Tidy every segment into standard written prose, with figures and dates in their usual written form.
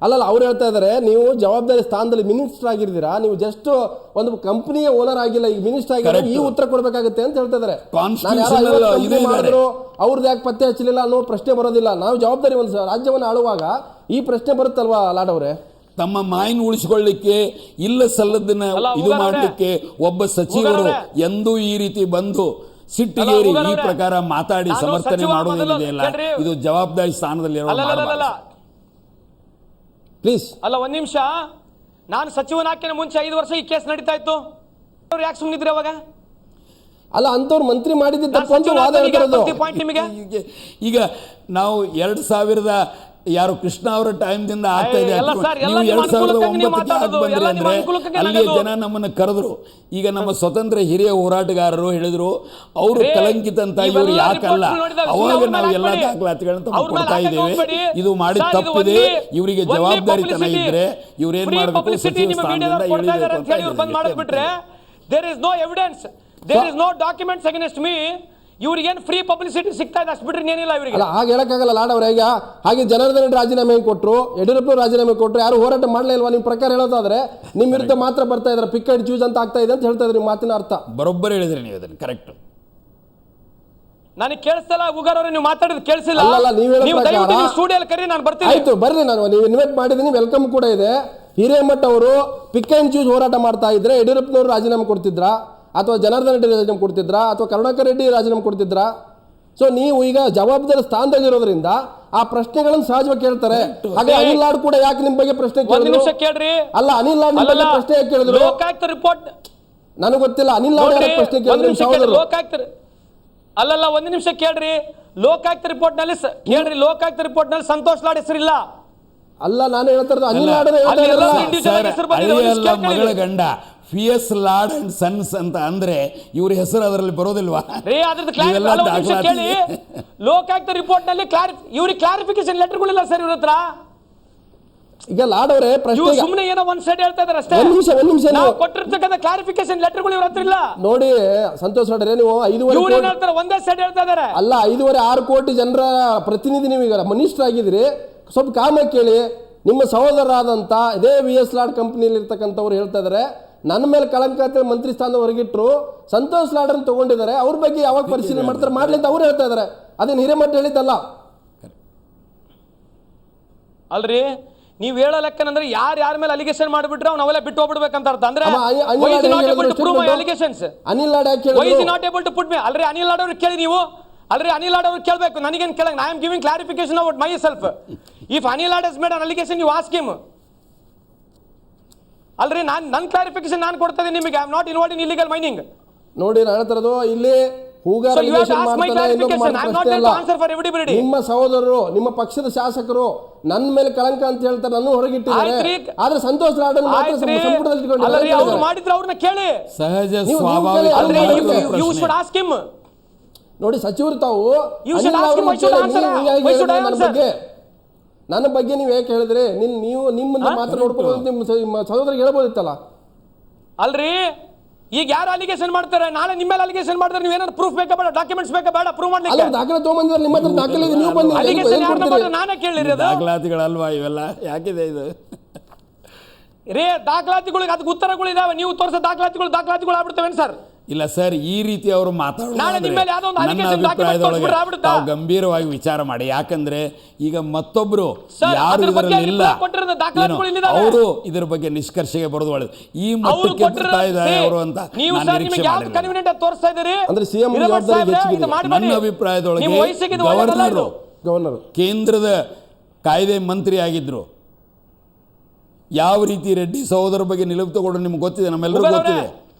ಅಲ್ಲಲ್ಲ ಅವ್ರು ಹೇಳ್ತಾ ಇದ್ದಾರೆ ನೀವು ಜವಾಬ್ದಾರಿ ಸ್ಥಾನದಲ್ಲಿ ಮಿನಿಸ್ಟರ್ ಆಗಿರ್ತೀರಾ, ನೀವು ಜಸ್ಟ್ ಒಂದು ಕಂಪನಿಯ ಓನರ್ ಆಗಿಲ್ಲ, ಈಗ ಮಿನಿಸ್ಟರ್ ಆಗಿರೋ ಈ ಉತ್ತರ ಕೊಡ್ಬೇಕಾಗುತ್ತೆ ಅಂತ ಹೇಳ್ತಾ ಇದ್ದಾರೆ. ಮಾಡಿದ್ರು ಅವ್ರದ್ದು ಯಾಕೆ ಪತ್ತೆ ಹಚ್ಚಲಿಲ್ಲ ಅನ್ನೋ ಪ್ರಶ್ನೆ ಬರೋದಿಲ್ಲ. ನಾವು ಜವಾಬ್ದಾರಿ ಒಂದು ರಾಜ್ಯವನ್ನು ಆಳುವಾಗ ಈ ಪ್ರಶ್ನೆ ಬರುತ್ತಲ್ವಾ ಲಾಡ್ ಅವರೇ? ತಮ್ಮ ಮಾಯಿನ ಉಳಿಸಿಕೊಳ್ಳಿಕ್ಕೆ ಇಲ್ಲ ಸಲ್ಲದನ್ನ ಇದು ಮಾಡಲಿಕ್ಕೆ ಒಬ್ಬ ಸಚಿವರು ಎಂದೂ ಈ ರೀತಿ ಬಂದು ಸಿಟ್ಟಿಗೇರಿ ಈ ಪ್ರಕಾರ ಮಾತಾಡಿ ಸಮರ್ಥನೆ ಮಾಡುವುದಿಲ್ಲ. ಇದು ಜವಾಬ್ದಾರಿ ಸ್ಥಾನದಲ್ಲಿ ಪ್ಲೀಸ್ ಅಲ್ಲ. ಒಂದ್ ನಿಮಿಷ, ನಾನು ಸಚಿವನಾಕಿನ ಮುಂಚೆ 5 ವರ್ಷ ಈ ಕೇಸ್ ನಡೀತಾ ಇತ್ತು, ಅವ್ರು ಯಾಕೆ ಸುಮ್ಮನಿದ್ರಿ ಅವಾಗ? ಅಲ್ಲ, ಅಂತವ್ರು ಮಂತ್ರಿ ಮಾಡಿದ್ದು ತಪ್ಪು ಅಂತ ವಾದ ಹೇಳ್ತಿರೋದು. ಈಗ ನಾವು 2000 ಯಾರು ಕೃಷ್ಣ ಅವರ ಟೈಮ್ ದಿಂದ ಆಗ್ತಾ ಇದೆ. 2009ಕ್ಕೆ ಆಗಿ ಬಂದ್ರಿ ಅಂದ್ರೆ ಅಲ್ಲಿಯ ಜನ ನಮ್ಮನ್ನು ಕರೆದ್ರು. ಈಗ ನಮ್ಮ ಸ್ವತಂತ್ರ ಹಿರಿಯ ಹೋರಾಟಗಾರರು ಹೇಳಿದ್ರು ಅವರು ಕಲಂಕಿತ ಅಂತ, ಇವರು ಯಾಕಲ್ಲ. ಅವಾಗ ನಾವು ಎಲ್ಲಾ ದಾಖಲಾತಿಗಳನ್ನ ಕೊಡ್ತಾ ಇದ್ದೇವೆ. ಇದು ಮಾಡಿ ತಪ್ಪಿದೆ, ಇವರಿಗೆ ಜವಾಬ್ದಾರಿತನ ಇದ್ರೆ ಇವ್ರೇನ್ ಮಾಡಬೇಕು, ಸಚಿವ ಸ್ಥಾನದಿಂದ ಇಳಿಬೇಕು. There is no evidence, there is no documents against me. ಇವ್ರಿಗೇನು ಫ್ರೀ ಪಬ್ಲಿಸಿಟಿ ಸಿಗ್ತಾ ಇದೆ, ಅಷ್ಟು ಬಿಟ್ರೆ ಏನಿಲ್ಲ ಇವರಿಗೆ. ಹಾಗೆ ಹೇಳಕ್ಕಾಗಲ್ಲ ಲಾಡ್ ಅವರೇ. ಈಗ ಹಾಗೆ ಜನಾರ್ದನ್ ರೆಡ್ಡಿ ರಾಜೀನಾಮೆ ಕೊಟ್ಟರು, ಯಡಿಯೂರಪ್ಪ ರಾಜೀನಾಮೆ ಕೊಟ್ಟರು, ಯಾರು ಹೋರಾಟ ಮಾಡಲೇ ಇಲ್ವಾ? ನಿಮ್ಮ ಪ್ರಕಾರ ಹೇಳೋದಾದ್ರೆ ನಿಮ್ಮ ವಿರುದ್ಧ ಮಾತ್ರ ಬರ್ತಾ ಇದ್ದಾರೆ, ಪಿಕ್ ಅಂಡ್ ಚೂಸ್ ಅಂತ ಆಗ್ತಾ ಇದೆ ಅಂತ ಹೇಳ್ತಾ ಇದ್ರಿ. ಮಾತಿನ ಅರ್ಥ ಬರೋಬ್ಬರಿ ಹೇಳಿದ್ರಿ ನೀವು, ಅದನ್ನು ಕರೆಕ್ಟ್. ನನಗೆ ಕೇಳಿಸ್ತಲ್ಲ ಉಗಾರ್ ಅವರೇ, ನೀವು ಮಾತಾಡೋದು ಕೇಳಿಸಿಲ್ಲ. ಅಲ್ಲ, ನೀವು ಸ್ಟುಡಿಯೋಲ್ಲಿ ಕರಿ, ನಾನು ಬರ್ತೀನಿ. ಆಯ್ತು ಬರ್ರಿ, ನಾನು ನೀವು ಇನ್ವೈಟ್ ಮಾಡಿದ್ದೀನಿ, ವೆಲ್ಕಮ್ ಕೂಡ ಇದೆ. ಹಿರೇಮಠ ಅವರು ಪಿಕ್ ಅಂಡ್ ಚೂಸ್ ಹೋರಾಟ ಮಾಡ್ತಾ ಇದ್ರೆ ಯಡಿಯೂರಪ್ಪನವರು ರಾಜೀನಾಮೆ ಕೊಡ್ತಿದ್ರಾ, ಅಥವಾ ಜನಾರ್ದನ್ ರೆಡ್ಡಿ ರಾಜೀನಾಮೆ ಕೊಡ್ತಿದ್ರಾ, ಅಥವಾ ಕರುಣಾಕರ್ ರೆಡ್ಡಿ ರಾಜೀನಾಮೆ ಕೊಡ್ತಿದ್ರಾ? ಸೊ ನೀವು ಈಗ ಜವಾಬ್ದಾರಿ ಸ್ಥಾನದಲ್ಲಿರೋದ್ರಿಂದ ಆ ಪ್ರಶ್ನೆಗಳನ್ನು ಸಹಜವಾಗಿ ಕೇಳ್ತಾರೆ. ಹಾಗೆ ಅನಿಲ್ ಲಾಡ್ ಕೂಡ ಯಾಕೆ ನಿಮ್ಮ ಬಗ್ಗೆ ಪ್ರಶ್ನೆ ಕೇಳ್ರಿ? ಅಲ್ಲ, ಅನಿಲ್ ಲಾಡ್ ನಿಮ್ಮ ಬಗ್ಗೆ ಪ್ರಶ್ನೆ ಯಾಕೆ ಕೇಳಿದ್ರು? ಲೋಕಾಯುಕ್ತ ರಿಪೋರ್ಟ್ ನನಗೆ ಗೊತ್ತಿಲ್ಲ. ಅನಿಲ್ ಲಾಡ್ ಯಾಕೆ ಪ್ರಶ್ನೆ ಕೇಳಿದ್ರು? ಲೋಕಾಯುಕ್ತ ಅಲ್ಲಲ್ಲ, ಒಂದು ನಿಮಿಷ ಕೇಳ್ರಿ. ಲೋಕಾಯುಕ್ತ ರಿಪೋರ್ಟ್ ನಲ್ಲಿ ಕೇಳ್ರಿ, ಲೋಕಾಯುಕ್ತ ರಿಪೋರ್ಟ್ ನಲ್ಲಿ ಸಂತೋಷ್ ಲಾಡ್ ಹೆಸರಿಲ್ಲ. ಅಲ್ಲ, ನಾನು ಹೇಳ್ತಾ ಇರೋದು ಅನಿಲ್ ಲಾಡ್ ಮಗಳ ಗಂಡ PS ಲಾರ್ಡ್ ಅಂಡ್ ಸನ್ಸ್ ಅಂತ ಅಂದ್ರೆ ಇವ್ರ ಹೆಸರು ಅದರಲ್ಲಿ ಬರೋದಿಲ್ವಾ? ಲೋಕಾಯುಕ್ತ ರಿಪೋರ್ಟ್ ನಲ್ಲಿ ಇವ್ರಿಗೆ ಕ್ಲಾರಿಫಿಕೇಶನ್ ಲೆಟರ್ಗಳಿಲ್ಲ ಸರ್ ಇವ್ರ ಹತ್ರ. ಈಗ ಲಾಡ್ ಅವರೇ ಪ್ರಶ್ನೆ ಸುಮ್ಮನೆ ಏನೋ ಒಂದ್ ಸೈಡ್ ಹೇಳ್ತಾ ಇದಾರೆ ಅಷ್ಟೇ. ಒಂದು ನಿಮಿಷ ನಾವು ಕೊಟ್ಟಿರ್ತಕ್ಕಂಥ ಕ್ಲಾರಿಫಿಕೇಶನ್ ಲೆಟರ್ಗಳು ಇವ್ರ ಹತ್ರ ಇಲ್ಲ. ನೋಡಿ ಸಂತೋಷ್ ಲಾಡ್, ನೀವು 5.5 ಒಂದೇ ಸೈಡ್ ಹೇಳ್ತಾ ಇದಾರೆ. ಅಲ್ಲ, 5.5-6 ಕೋಟಿ ಜನರ ಪ್ರತಿನಿಧಿ, ನೀವು ಈಗ ಮಿನಿಸ್ಟರ್ ಆಗಿದ್ದೀರಿ, ಸ್ವಲ್ಪ ಕಾಮ ಕೇಳಿ. ನಿಮ್ಮ ಸಹೋದರರಾದಂತ ಇದೇ VS ಲಾಡ್ ಕಂಪನಿಯಲ್ಲಿ ಇರ್ತಕ್ಕಂಥವ್ರು ಹೇಳ್ತಾ ಇದಾರೆ ನನ್ನ ಮೇಲೆ ಕಳಂಕ ಅಂತ ಮಂತ್ರಿ ಸ್ಥಾನ ಹೊರಗಿಟ್ರು, ಸಂತೋಷ್ ಲಾಡ್ ಅನ್ನು ತಗೊಂಡಿದ್ದಾರೆ, ಅವ್ರ ಬಗ್ಗೆ ಯಾವಾಗ ಪರಿಶೀಲನೆ ಮಾಡ್ತಾರೆ ಮಾಡ್ಲಿ ಅಂತ ಅವ್ರು ಹೇಳ್ತಾ ಇದಾರೆ. ಅದೇನು ಹಿರೇಮಠ ಹೇಳಿದ್ದಲ್ಲ ಅಲ್ರಿ. ನೀವು ಹೇಳೋ ಲೆಕ್ಕನಂದ್ರೆ ಯಾರ ಮೇಲೆ ಅಲಿಗೇಷನ್ ಮಾಡಿಬಿಟ್ರೆ ಅವ್ನು ಅವೆಲ್ಲ ಬಿಟ್ಟು ಹೋಗ್ಬಿಡ್ಬೇಕಂತ ಅರ್ಥ. ಅಂದ್ರೆ ಅನಿಲ್ ಲಾಡ್ ಅಲ್ರಿ ಅನಿಲ್ ಲಾಡ್ ಅವ್ರಿಗೆ ಕೇಳಿ ನೀವು. ಅಲ್ರಿ ಅನಿಲ್ ಲಾಡ್ ಅವ್ರಿಗೆ ಕೇಳಬೇಕು, ನನಗೇನು ಕೇಳಂಗ. I am giving clarification about myself. If Anil Lad has made an allegation, you ask him. ಅಲ್ರಿ ನನ್ನ ಕ್ಲಾರಿಫಿಕೇಶನ್ ನಾನು ಕೊಡ್ತಾ ಇದ್ದೀನಿ ನಿಮಗೆ. I am not involved in illegal mining. ನೋಡಿ ನಾನು ಹೇಳ್ತಿರೋದು, ಇಲ್ಲಿ ನಿಮ್ಮ ಸಹೋದರರು, ನಿಮ್ಮ ಪಕ್ಷದ ಶಾಸಕರು ನನ್ನ ಮೇಲೆ ಕಳಂಕ ಅಂತ ಹೇಳ್ತಾರೆ, ನನ್ನ ಹೊರಗಿಟ್ಟಿದ್ದಾರೆ. ಆದ್ರೆ ಸಂತೋಷ್ ಲಾಡ್ ಸಂಪುಟದಲ್ಲಿ ಮಾಡಿದ್ರೆ ಅವ್ರನ್ನ ಕೇಳಿ. ಸಹಜ ನೋಡಿ ಸಚಿವರು ತಾವು ನನ್ನ ಬಗ್ಗೆ ನೀವು ಯಾಕೆ ಹೇಳಿದ್ರೆ ನೀವು ನಿಮ್ಮನ್ನ ಮಾತ್ರ ನೋಡ್ಕೊಂಡು ನಿಮ್ಮ ಸಹೋದರಿಗೆ ಹೇಳ್ಬೋದಿತ್ತಲ್ಲ. ಅಲ್ರಿ ಈಗ ಯಾರು ಅಲಿಗೇಷನ್ ಮಾಡ್ತಾರೆ, ನಾಳೆ ನಿಮ್ಮ ಮೇಲೆ ಅಲಿಗೇಷನ್ ಮಾಡ್ತಾರೆ, ನೀವು ಏನಾದ್ರು ಪ್ರೂಫ್ ಬೇಕಾ ಬೇಡ, ಡಾಕ್ಯುಮೆಂಟ್ಸ್ ಬೇಕಾ ಬೇಡ, ಪ್ರೂವ್ ಮಾಡ್ಲಿಕ್ಕೆ? ದಾಖಲೆ ತಗೊಂಡ್ಬಂದ್ರೆ ನಿಮ್ಮ ಹತ್ರ ದಾಖಲೆ ಇದೆ, ನೀವು ಬಂದು ನಾನೇ ಕೇಳಿರಿ. ದಾಖಲಾತಿಗಳಲ್ವಾ ಇವೆಲ್ಲ? ಯಾಕಿದೆ ಇದು ರೇ? ದಾಖಲಾತಿಗಳಿಗೆ ಅದಕ್ಕೆ ಉತ್ತರಗಳಿದಾವೆ, ನೀವು ತೋರಿಸೋ ದಾಖಲಾತಿಗಳು ಆಗ್ಬಿಡ್ತವೇನು ಸರ್? ಇಲ್ಲ ಸರ್, ಈ ರೀತಿ ಅವರು ಮಾತಾಡೋದು ಗಂಭೀರವಾಗಿ ವಿಚಾರ ಮಾಡಿ. ಯಾಕಂದ್ರೆ ಈಗ ಮತ್ತೊಬ್ರು ಯಾರು ಇದರಲ್ಲಿ ಇಲ್ಲ, ಅವರು ಇದರ ಬಗ್ಗೆ ನಿಷ್ಕರ್ಷೆಗೆ ಬರೋದು ಒಳ್ಳೆದು. ಈ ಮಟ್ಟಕ್ಕೆ ಬರ್ತಾ ಇದ್ದಾರೆ ಅವರು ಅಂತ ನನ್ನ ಅಭಿಪ್ರಾಯದೊಳಗೆ ಗವರ್ನರ್ ಕೇಂದ್ರದ ಕಾಯ್ದೆ ಮಂತ್ರಿ ಆಗಿದ್ರು. ಯಾವ ರೀತಿ ರೆಡ್ಡಿ ಸಹೋದರ ಬಗ್ಗೆ ನಿಲುವು ತಗೊಂಡು ನಿಮ್ಗೆ ಗೊತ್ತಿದೆ, ನಮ್ಮೆಲ್ಲರಿಗೂ ಗೊತ್ತಿದೆ.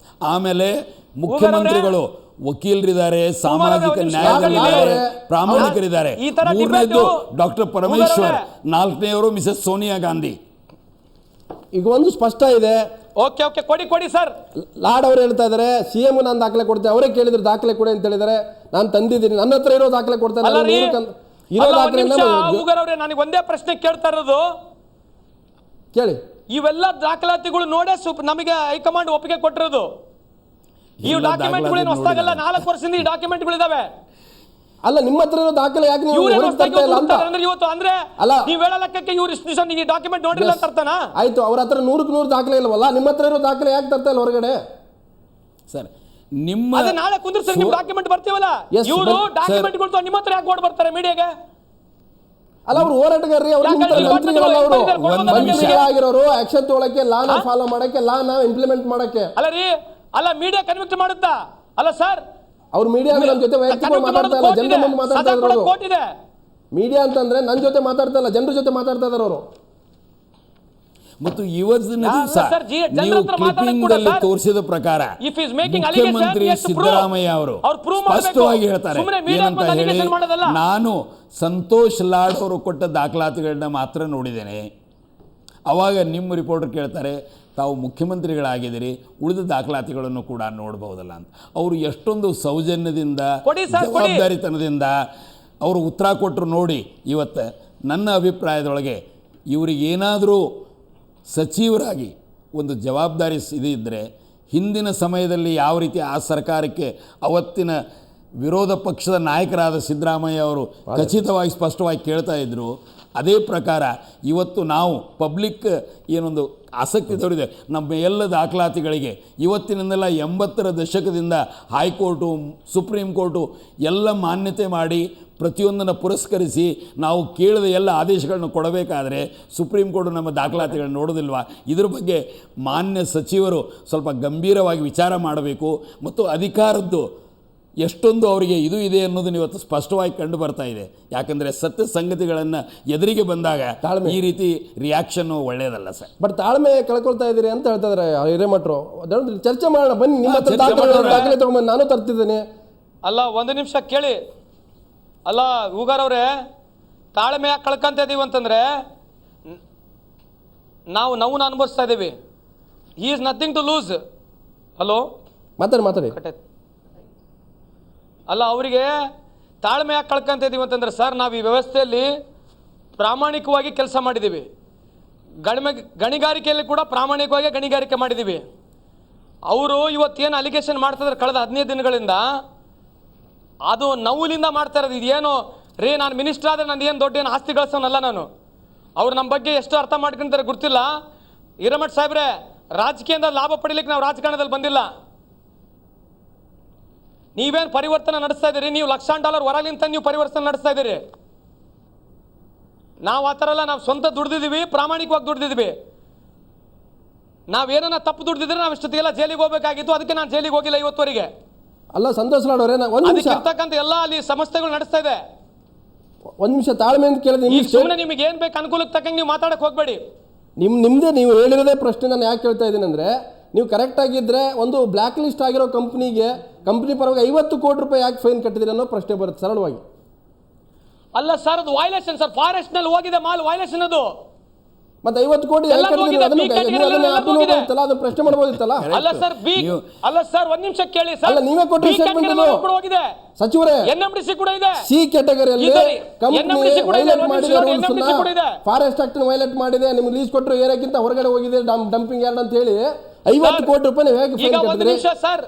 ಆಮೇಲೆ ಮುಖ್ಯಮಂತ್ರಿಗಳು, ವಕೀಲರಿದ್ದಾರೆ, ಸಾಮಾಜಿಕ ನ್ಯಾಯದಲ್ಲಿದ್ದಾರೆ, ಪ್ರಾಮಾಣಿಕರಿದ್ದಾರೆ. ಮೂರನೇದು ಡಾಕ್ಟರ್ ಪರಮೇಶ್ವರ್, ನಾಲ್ಕನೆಯವರು ಮಿಸಸ್ ಸೋನಿಯಾ ಗಾಂಧಿ. ಈಗ ಒಂದು ಸ್ಪಷ್ಟ ಇದೆ. ಓಕೆ ಕೊಡಿ ಸರ್. ಲಾಡ್ ಅವರು ಹೇಳ್ತಾ ಇದ್ದಾರೆ CM ನಾನು ದಾಖಲೆ ಕೊಡ್ತೇನೆ, ಅವರೇ ಕೇಳಿದ್ರು ದಾಖಲೆ ಕೊಡಿ ಅಂತ ಹೇಳಿದ್ದಾರೆ. ನಾನು ತಂದಿದ್ದೀನಿ, ನನ್ನ ಹತ್ರ ಇರೋ ದಾಖಲೆ ಕೊಡ್ತೇನೆ. ನನಗೆ ಒಂದೇ ಪ್ರಶ್ನೆ ಕೇಳ್ತಾ ಇರೋದು, ಕೇಳಿ. ಇವೆಲ್ಲ ದಾಖಲಾತಿಗಳು ನೋಡೇ ನಮಗೆ ಹೈಕಮಾಂಡ್ ಒಪ್ಪಿಗೆ ಕೊಟ್ಟಿರೋದು. ಈ ಡಾಕ್ಯುಮೆಂಟ್ಗಳೇನು ಹೊಸದಾಗಲ್ಲ, 4 ವರ್ಷದಿಂದ ಈ ಡಾಕ್ಯುಮೆಂಟ್ಗಳಿದಾವೆ. ಅಲ್ಲ ನಿಮ್ಮ ಹತ್ರ ಇರೋ ದಾಖಲೆ ಯಾಕೆ ನೀವು ಹೊರಗೆ ತರ್ತಾ ಇಲ್ಲ ಅಂತ ಇವತ್ತು ಅಂದ್ರೆ ಅಲ್ಲ ನೀವು ಹೇಳೋ ಲೆಕ್ಕಕ್ಕೆ ಇವ್ರು ಇಷ್ಟು ದಿವಸ ನೀವು ಡಾಕ್ಯುಮೆಂಟ್ ನೋಡಿಲ್ಲ ಅಂತ ಅರ್ಥನಾ? ಆಯ್ತು, ಅವ್ರ ಹತ್ರ 100ಕ್ಕೆ 100 ದಾಖಲೆ ಇಲ್ವಲ್ಲ, ನಿಮ್ಮ ಹತ್ರ ಇರೋ ದಾಖಲೆ ಯಾಕೆ ತರ್ತಾ ಇಲ್ಲ ಹೊರಗಡೆ? ಸರ್ ನಿಮ್ಮ ಅದೇ ನಾಳೆ ಕುಂದ್ರಿಸಿ ನೀವು ಡಾಕ್ಯುಮೆಂಟ್ ಬರ್ತೀವಲ್ಲ, ಇವರು ಡಾಕ್ಯುಮೆಂಟ್ ಕೊಡ್ತು ನಿಮ್ಮ ಹತ್ರ ಯಾಕೆ ಓಡ್ ಬರ್ತಾರೆ ಮೀಡಿಯಾಗೆ? ಅಲ್ಲ ಅವ್ರು ಹೋರಾಟಗಾರರಿ, ಅವರು ಮಂತ್ರಿಗಳಲ್ಲ, ಅವರು ಮಂತ್ರಿಗಳಾಗಿರೋರು ಆಕ್ಷನ್ ತಗೊಳಕ್ಕೆ, ಲಾನ ಫಾಲೋ ಮಾಡಕ್ಕೆ, ಲಾನ ಇಂಪ್ಲಿಮೆಂಟ್ ಮಾಡಕ್ಕೆ. ಅಲ್ಲ ರೀ, ಅಲ್ಲ ಮೀಡಿಯಾ ಕನ್ವಿಕ್ಟ್ ಮಾಡುತ್ತಾ? ಅಲ್ಲ ಸರ್, ಅವ್ರು ಮೀಡಿಯಾ ನಮ್ಮ ಜೊತೆ ವೈಯಕ್ತಿಕವಾಗಿ ಮಾತಾಡ್ತಾ ಇಲ್ಲ, ಜನರ ಮುಂದೆ ಮಾತಾಡ್ತಾ ಇದ್ದಾರೆ. ಮೀಡಿಯಾ ಅಂತಂದ್ರೆ ನನ್ನ ಜೊತೆ ಮಾತಾಡ್ತಾ ಇಲ್ಲ, ಜನರ ಜೊತೆ ಮಾತಾಡ್ತಾ ಇದ್ದಾರೆ ಅವರು. ಮತ್ತು ಇವತ್ತಿನ ದಿವಸ ನೀವು ಕ್ಲಿಪ್ಪಿಂಗ್ನಲ್ಲಿ ತೋರಿಸಿದ ಪ್ರಕಾರ ಮುಖ್ಯಮಂತ್ರಿ ಸಿದ್ದರಾಮಯ್ಯ ಅವರು ಸ್ಪಷ್ಟವಾಗಿ ಹೇಳ್ತಾರೆ ಏನಂತ ಹೇಳಿ, ನಾನು ಸಂತೋಷ್ ಲಾಡ್ ಅವರು ಕೊಟ್ಟ ದಾಖಲಾತಿಗಳನ್ನ ಮಾತ್ರ ನೋಡಿದ್ದೇನೆ. ಅವಾಗ ನಿಮ್ಮ ರಿಪೋರ್ಟರ್ ಕೇಳ್ತಾರೆ, ತಾವು ಮುಖ್ಯಮಂತ್ರಿಗಳಾಗಿದ್ದೀರಿ, ಉಳಿದ ದಾಖಲಾತಿಗಳನ್ನು ಕೂಡ ನೋಡಬಹುದಲ್ಲ ಅಂತ. ಅವರು ಎಷ್ಟೊಂದು ಸೌಜನ್ಯದಿಂದ ಜವಾಬ್ದಾರಿತನದಿಂದ ಅವರು ಉತ್ತರ ಕೊಟ್ಟರು ನೋಡಿ. ಇವತ್ತು ನನ್ನ ಅಭಿಪ್ರಾಯದೊಳಗೆ ಇವರಿಗೇನಾದರೂ ಸಚಿವರಾಗಿ ಒಂದು ಜವಾಬ್ದಾರಿ ಇದ್ದರೆ, ಹಿಂದಿನ ಸಮಯದಲ್ಲಿ ಯಾವ ರೀತಿ ಆ ಸರ್ಕಾರಕ್ಕೆ ಅವತ್ತಿನ ವಿರೋಧ ಪಕ್ಷದ ನಾಯಕರಾದ ಸಿದ್ದರಾಮಯ್ಯ ಅವರು ಖಚಿತವಾಗಿ ಸ್ಪಷ್ಟವಾಗಿ ಕೇಳ್ತಾ ಇದ್ದರು, ಅದೇ ಪ್ರಕಾರ ಇವತ್ತು ನಾವು ಪಬ್ಲಿಕ್ ಏನೊಂದು ಆಸಕ್ತಿ ತೋರಿದೆ ನಮ್ಮ ಎಲ್ಲ ದಾಖಲಾತಿಗಳಿಗೆ. ಇವತ್ತಿನಿಂದೆಲ್ಲ 80ರ ದಶಕದಿಂದ ಹೈಕೋರ್ಟು, ಸುಪ್ರೀಂ ಕೋರ್ಟು ಎಲ್ಲ ಮಾನ್ಯತೆ ಮಾಡಿ ಪ್ರತಿಯೊಂದನ್ನು ಪುರಸ್ಕರಿಸಿ ನಾವು ಕೇಳಿದ ಎಲ್ಲ ಆದೇಶಗಳನ್ನು ಕೊಡಬೇಕಾದ್ರೆ ಸುಪ್ರೀಂ ಕೋರ್ಟ್ ನಮ್ಮ ದಾಖಲಾತಿಗಳನ್ನ ನೋಡೋದಿಲ್ವಾ? ಇದ್ರ ಬಗ್ಗೆ ಮಾನ್ಯ ಸಚಿವರು ಸ್ವಲ್ಪ ಗಂಭೀರವಾಗಿ ವಿಚಾರ ಮಾಡಬೇಕು. ಮತ್ತು ಅಧಿಕಾರದ್ದು ಎಷ್ಟೊಂದು ಅವರಿಗೆ ಇದು ಇದೆ ಅನ್ನೋದನ್ನು ಇವತ್ತು ಸ್ಪಷ್ಟವಾಗಿ ಕಂಡು ಬರ್ತಾ ಇದೆ. ಯಾಕಂದರೆ ಸತ್ಯ ಸಂಗತಿಗಳನ್ನು ಎದುರಿಗೆ ಬಂದಾಗ ಈ ರೀತಿ ರಿಯಾಕ್ಷನ್ನು ಒಳ್ಳೆಯದಲ್ಲ ಸರ್. ಬಟ್ ತಾಳ್ಮೆ ಕಳ್ಕೊಳ್ತಾ ಇದ್ದೀರಿ ಅಂತ ಹೇಳ್ತಾ ಇದ್ದಾರೆ ಹಿರೇಮಠರು. ಚರ್ಚೆ ಮಾಡೋಣ ಬನ್ನಿ, ನಿಮ್ಮ ಹತ್ರ ದಾಖಲೆ ತಗೊಂಡ್ಬಂದು ನಾನು ತರ್ತಿದ್ದೀನಿ. ಅಲ್ಲ ಒಂದು ನಿಮಿಷ ಕೇಳಿ. ಅಲ್ಲ ಹೂಗಾರ್ ಅವರೇ, ತಾಳ್ಮೆ ಯಾಕೆ ಕಳ್ಕೊಂತ ಇದೀವಿ ಅಂತಂದ್ರೆ ನಾವು ನೋವನ್ನು ಅನುಭವಿಸ್ತಾ ಇದ್ದೀವಿ. He is nothing to lose. Hello ಮಾತಾಡಿ. ಅಲ್ಲ ಅವರಿಗೆ ತಾಳ್ಮೆ ಯಾಕೆ ಕಳ್ಕೊಂತ ಇದೀವಿ ಅಂತಂದ್ರೆ, ಸರ್ ನಾವು ಈ ವ್ಯವಸ್ಥೆಯಲ್ಲಿ ಪ್ರಾಮಾಣಿಕವಾಗಿ ಕೆಲಸ ಮಾಡಿದ್ದೀವಿ, ಗಣಿಗಾರಿಕೆಯಲ್ಲಿ ಕೂಡ ಪ್ರಾಮಾಣಿಕವಾಗಿ ಗಣಿಗಾರಿಕೆ ಮಾಡಿದ್ದೀವಿ. ಅವರು ಇವತ್ತೇನು ಅಲಿಗೇಷನ್ ಮಾಡ್ತಿದ್ದಾರೆ ಕಳೆದ 15 ದಿನಗಳಿಂದ, ಅದು ನೋವಿನಿಂದ ಮಾಡ್ತಾ ಇರೋದು. ಇದೇನು ರೀ, ನಾನು ಮಿನಿಸ್ಟರ್ ಆದರೆ ನಾನು ಏನು ದೊಡ್ಡ ಏನು ಆಸ್ತಿ ಗಳಿಸೋನಲ್ಲ ನಾನು. ಅವ್ರು ನಮ್ಮ ಬಗ್ಗೆ ಎಷ್ಟು ಅರ್ಥ ಮಾಡ್ಕೊಂತಾರೆ ಗೊತ್ತಿಲ್ಲ. ಹಿರೇಮಠ ಸಾಹೇಬ್ರೆ, ರಾಜಕೀಯದಿಂದ ಲಾಭ ಪಡಿಲಿಕ್ಕೆ ನಾವು ರಾಜಕಾರಣದಲ್ಲಿ ಬಂದಿಲ್ಲ. ನೀವೇನು ಪರಿವರ್ತನೆ ನಡೆಸ್ತಾ ಇದ್ದೀರಿ? ನೀವು $1,00,000 ಹೊರಗಿಂತ ನೀವು ಪರಿವರ್ತನೆ ನಡೆಸ್ತಾ ಇದ್ದೀರಿ. ನಾವು ಆ ಥರ ಎಲ್ಲ, ನಾವು ಸ್ವಂತ ದುಡ್ದಿದ್ದೀವಿ, ಪ್ರಾಮಾಣಿಕವಾಗಿ ದುಡ್ದಿದ್ದೀವಿ. ನಾವೇನ ತಪ್ಪು ದುಡ್ದಿದ್ರೆ ನಾವು ಇಷ್ಟೊತ್ತಿಗೆಲ್ಲ ಜೈಲಿಗೆ ಹೋಗಬೇಕಾಗಿತ್ತು. ಅದಕ್ಕೆ ನಾನು ಜೈಲಿಗೆ ಹೋಗಿಲ್ಲ ಇವತ್ತುವರೆಗೆ. ಅಲ್ಲ ಸಂತೋಷ್ ಲಾಡ್ ಅವರೇ, ಇರ್ತಕ್ಕಂಥ ಎಲ್ಲ ಅಲ್ಲಿ ಸಂಸ್ಥೆಗಳು ನಡೆಸ್ತಾ ಇದೆ. ಒಂದು ನಿಮಿಷ ತಾಳ್ಮೆ ಅಂತ ಕೇಳಿದ್ರೆ ಸುಮ್ಮನೆ ನಿಮಗೆ ಏನ್ ಬೇಕು ಅನುಕೂಲಕ್ಕೆ ತಕ್ಕಂಗೆ ನೀವು ಮಾತಾಡಕ್ಕೆ ಹೋಗಬೇಡಿ. ನಿಮ್ದೇ ನೀವು ಹೇಳಿರೋದೇ ಪ್ರಶ್ನೆ ನಾನು ಯಾಕೆ ಕೇಳ್ತಾ ಇದ್ದೀನಿ ಅಂದರೆ, ನೀವು ಕರೆಕ್ಟ್ ಆಗಿದ್ದರೆ ಒಂದು ಬ್ಲ್ಯಾಕ್ ಲಿಸ್ಟ್ ಆಗಿರೋ ಕಂಪ್ನಿ ಪರವಾಗಿ 50 ಕೋಟಿ ರೂಪಾಯಿ ಯಾಕೆ ಫೈನ್ ಕಟ್ಟಿದಿರಿ ಅನ್ನೋ ಪ್ರಶ್ನೆ ಬರುತ್ತೆ ಸರಳವಾಗಿ. ಅಲ್ಲ ಸರ್, ಅದು ವೈಲೇಷನ್ ಸರ್, ಫಾರೆಸ್ಟ್ ನಲ್ಲಿ ಹೋಗಿದೆ ಮಾಲ್ ವೈಲೇಷನ್. ಅದು ಮತ್ತೆ 50 ಕೋಟಿ ಅದನ್ನ ಪ್ರಶ್ನೆ ಮಾಡಬಹುದಿತ್ತಲ್ಲ. ಅಲ್ಲ ಸರ್ ಒಂದ್ ನಿಮಿಷ ಕೇಳಿ ಸರ್, ನೀವೇ ಕೊಟ್ಟರೆ ಸ್ಟೇಟ್ಮೆಂಟ್ ಹೋಗಿದೆ ಸಚಿವರೇ, NMDC ಕೂಡ ಇದೆ. ಸಿ ಕ್ಯಾಟಗರಿಯಲ್ಲಿ ಫಾರೆಸ್ಟ್ ಆಕ್ಟ್ ವೈಲೇಟ್ ಮಾಡಿದೆ, ನಿಮ್ಗೆ ಲೀಸ್ ಕೊಟ್ಟರು ಏರಿಯಾಕ್ಕಿಂತ ಹೊರಗಡೆ ಹೋಗಿದೆ ಡಂಪಿಂಗ್ ಯಾರ್ಡ್ ಅಂತ ಹೇಳಿ 50 ಕೋಟಿ ರೂಪಾಯಿ ಹೇಗೆ ಫೈನ್ ಕಟ್ಟಿದ್ರಿ ಸರ್?